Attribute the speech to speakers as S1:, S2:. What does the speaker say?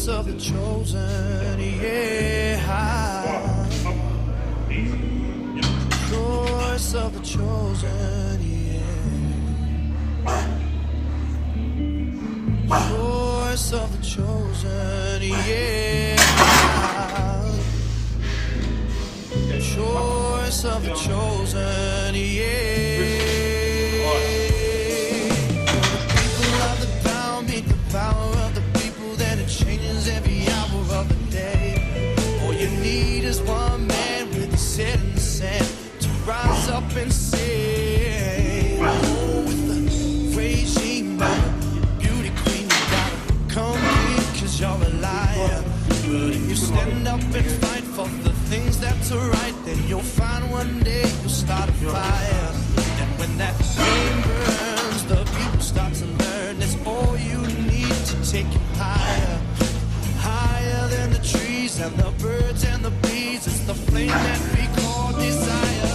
S1: Choice of the chosen, yeah. Choice of the chosen, yeah. Choice of the chosen, yeah. Choice of the chosen, yeah. The people of the power meet the power of the people, then it changes every hour of the day. All you need is one man with a set in the sand to rise up and say, oh, with the regime, beauty queen, you gotta come clean, cause you're a liar. But if you stand up and fight for the things that's right, then you'll find one day you'll start a fire. And when that flame burns, the people start to learn it's all you need to take you higher. Higher than the trees and the birds and the bees. It's the flame that we call desire.